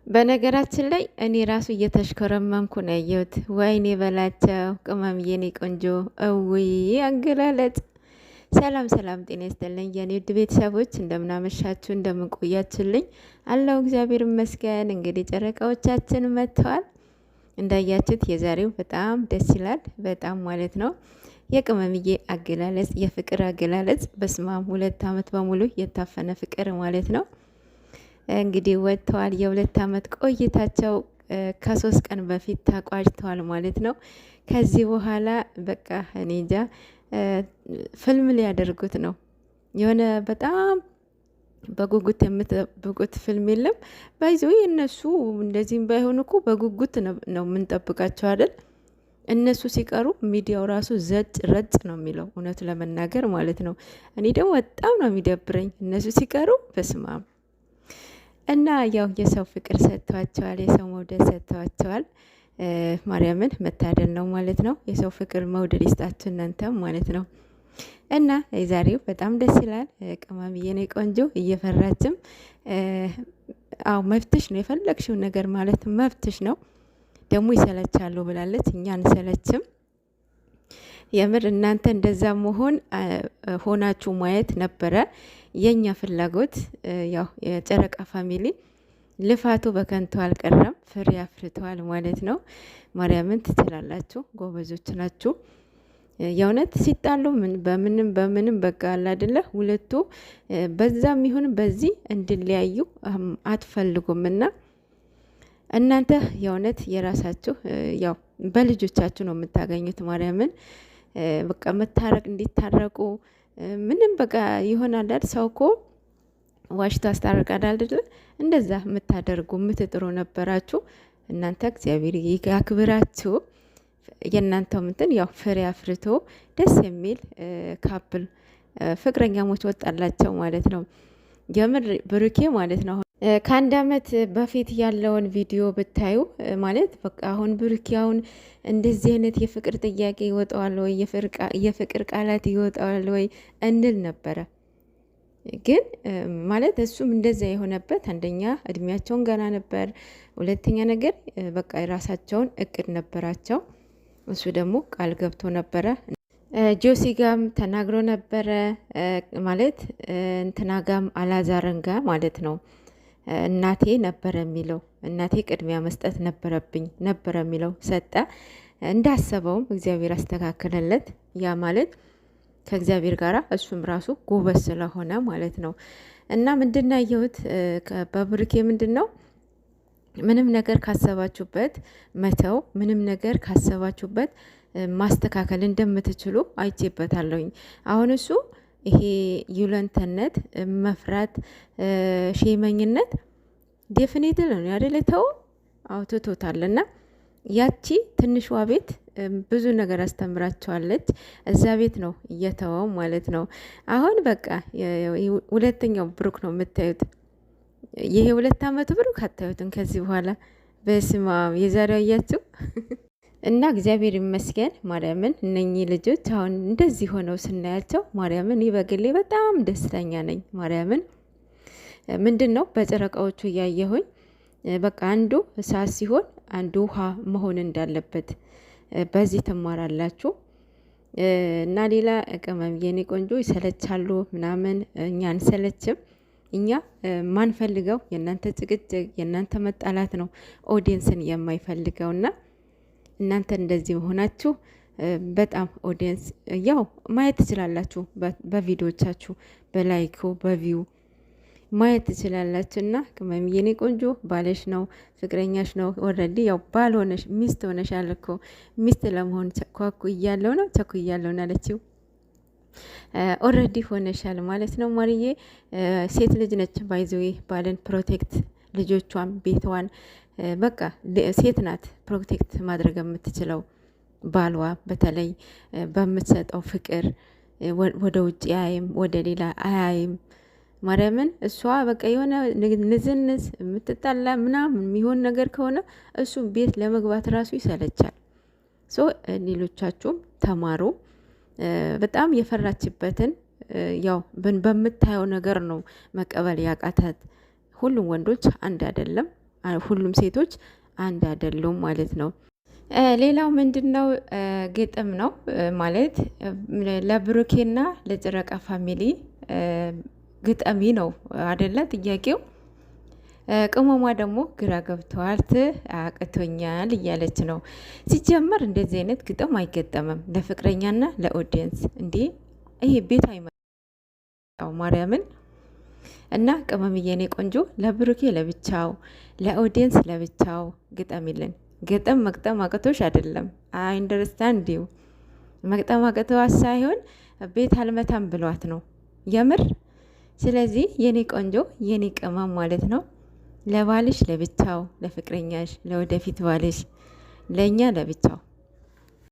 በነገራችን ላይ እኔ ራሱ እየተሽከረመምኩ ነው ያየሁት። ወይኔ በላቸው ቅመም የኔ ቆንጆ እውይ አገላለጥ። ሰላም ሰላም፣ ጤና ይስጥልኝ የኔ ውድ ቤተሰቦች፣ እንደምናመሻችሁ እንደምንቆያችሁልኝ አለው እግዚአብሔር ይመስገን። እንግዲህ ጨረቃዎቻችን መጥተዋል። እንዳያችሁት የዛሬው በጣም ደስ ይላል፣ በጣም ማለት ነው። የቅመምዬ አገላለጽ፣ የፍቅር አገላለጽ በስማም 2 ዓመት በሙሉ የታፈነ ፍቅር ማለት ነው። እንግዲህ ወጥተዋል። የ2 ዓመት ቆይታቸው ከ3 ቀን በፊት ተቋጭተዋል ማለት ነው። ከዚህ በኋላ በቃ እኔ እንጃ ፊልም ሊያደርጉት ነው። የሆነ በጣም በጉጉት የምትጠብቁት ፊልም የለም ባይዞ እነሱ እንደዚህም ባይሆን እኮ በጉጉት ነው የምንጠብቃቸው አይደል? እነሱ ሲቀሩ ሚዲያው ራሱ ዘጭ ረጭ ነው የሚለው እውነት ለመናገር ማለት ነው። እኔ ደግሞ በጣም ነው የሚደብረኝ እነሱ ሲቀሩ በስማም። እና ያው የሰው ፍቅር ሰጥተዋቸዋል፣ የሰው መውደድ ሰጥተዋቸዋል። ማርያምን መታደል ነው ማለት ነው። የሰው ፍቅር መውደድ ይስጣችሁ እናንተም ማለት ነው። እና የዛሬው በጣም ደስ ይላል። ቅመምዬ የኔ ቆንጆ እየፈራችም አው መብትሽ ነው፣ የፈለግሽው ነገር ማለት መብትሽ ነው። ደግሞ ይሰለቻሉ ብላለች። እኛ አንሰለችም። የምር እናንተ እንደዛ መሆን ሆናችሁ ማየት ነበረ የኛ ፍላጎት። ያው የጨረቃ ፋሚሊ ልፋቱ በከንቱ አልቀረም፣ ፍሬ አፍርተዋል ማለት ነው። ማርያምን ትችላላችሁ፣ ጎበዞች ናችሁ። የእውነት ሲጣሉ በምንም በቃ አለ አይደለ? ሁለቱ በዛም ይሁን በዚህ እንድለያዩ አትፈልጉም እና እናንተ የእውነት የራሳችሁ ያው በልጆቻችሁ ነው የምታገኙት። ማርያምን በቃ መታረቅ እንዲታረቁ ምንም በቃ ይሆናል አይደል? ሰው እኮ ዋሽቶ አስታርቃል አይደል? እንደዛ የምታደርጉ የምትጥሩ ነበራችሁ እናንተ። እግዚአብሔር ያክብራችሁ። የእናንተው ምንትን ያው ፍሬ አፍርቶ ደስ የሚል ካፕል ፍቅረኛሞች ወጣላቸው ማለት ነው። የምር ብሩኬ ማለት ነው ከ1 ዓመት በፊት ያለውን ቪዲዮ ብታዩ ማለት በቃ አሁን ብሩኬ አሁን እንደዚህ አይነት የፍቅር ጥያቄ ይወጣዋል ወይ የፍቅር ቃላት ይወጣዋል ወይ እንል ነበረ። ግን ማለት እሱም እንደዛ የሆነበት አንደኛ እድሜያቸውን ገና ነበር፣ ሁለተኛ ነገር በቃ የራሳቸውን እቅድ ነበራቸው። እሱ ደግሞ ቃል ገብቶ ነበረ። ጆሲ ጋም ተናግሮ ነበረ ማለት እንትናጋም አላዛረን ጋ ማለት ነው። እናቴ ነበረ የሚለው እናቴ ቅድሚያ መስጠት ነበረብኝ ነበረ የሚለው ሰጠ። እንዳሰበውም እግዚአብሔር አስተካከለለት። ያ ማለት ከእግዚአብሔር ጋር እሱም ራሱ ጎበዝ ስለሆነ ማለት ነው። እና ምንድን ነው ያየሁት በብሩኬ ምንድን ነው ምንም ነገር ካሰባችሁበት መተው፣ ምንም ነገር ካሰባችሁበት ማስተካከል እንደምትችሉ አይቼበታለሁኝ። አሁን እሱ ይሄ ዩለንተነት፣ መፍራት፣ ሼመኝነት ዴፊኔት ነው ያደለ ተው አውጥቶታል። እና ያቺ ትንሿ ቤት ብዙ ነገር አስተምራቸዋለች። እዛ ቤት ነው እየተወው ማለት ነው። አሁን በቃ ሁለተኛው ብሩክ ነው የምታዩት። ይሄ 2 ዓመቱ ብሩክ አታዩትም ከዚህ በኋላ በስማ የዛሬው አያችሁ። እና እግዚአብሔር ይመስገን ማርያምን እነኚህ ልጆች አሁን እንደዚህ ሆነው ስናያቸው ማርያምን በግሌ በጣም ደስተኛ ነኝ። ማርያምን ምንድን ነው በጨረቃዎቹ እያየሁኝ በቃ አንዱ እሳት ሲሆን አንዱ ውሃ መሆን እንዳለበት በዚህ ትማራላችሁ። እና ሌላ ቅመም የኔ ቆንጆ ይሰለቻሉ ምናምን፣ እኛ አንሰለችም። እኛ ማንፈልገው የእናንተ ጭቅጭቅ የእናንተ መጣላት ነው ኦዲየንስን የማይፈልገውና እናንተ እንደዚህ መሆናችሁ በጣም ኦዲየንስ ያው ማየት ትችላላችሁ። በቪዲዮቻችሁ በላይኩ በቪው ማየት ትችላላችሁ። እና ቅመም የኔ ቆንጆ ባለሽ ነው ፍቅረኛሽ ነው ኦልሬዲ ያው ባል ሆነሽ ሚስት ሆነሻል እኮ። ሚስት ለመሆን ቸኳኩ እያለው ነው ቸኩ እያለው አለችው። ኦልሬዲ ሆነሻል ማለት ነው ማርዬ። ሴት ልጅ ነች ባይዘዌ ባልን ፕሮቴክት ልጆቿን ቤቷን በቃ ሴት ናት ፕሮቴክት ማድረግ የምትችለው። ባልዋ በተለይ በምትሰጠው ፍቅር ወደ ውጭ አያይም፣ ወደ ሌላ አያይም። ማርያምን እሷ በቃ የሆነ ንዝንዝ የምትጣላ ምናምን የሚሆን ነገር ከሆነ እሱ ቤት ለመግባት ራሱ ይሰለቻል። ሶ ሌሎቻችሁም ተማሩ። በጣም የፈራችበትን ያው በምታየው ነገር ነው መቀበል ያቃታት። ሁሉም ወንዶች አንድ አይደለም። ሁሉም ሴቶች አንድ አይደሉም ማለት ነው። ሌላው ምንድን ነው? ግጥም ነው ማለት ለብሩኬና ለጨረቃ ፋሚሊ ግጠሚ ነው አደለ ጥያቄው። ቅመሟ ደግሞ ግራ ገብተዋል አቅቶኛል እያለች ነው። ሲጀመር እንደዚህ አይነት ግጥም አይገጠምም ለፍቅረኛና ለኦዲየንስ። እንዴ ይሄ ቤት አይመጣው ማርያምን። እና ቅመምዬ የኔ ቆንጆ ለብሩኬ ለብቻው ለኦዲየንስ ለብቻው ግጠሚልን። ግጥም መቅጠም አቅቶሽ አይደለም። አይ አንደርስታንድ ዩ መቅጠም አቅቶዋ ሳይሆን ቤት አልመታም ብሏት ነው የምር። ስለዚህ የኔ ቆንጆ የኔ ቅመም ማለት ነው ለባልሽ ለብቻው፣ ለፍቅረኛሽ፣ ለወደፊት ባልሽ፣ ለእኛ ለብቻው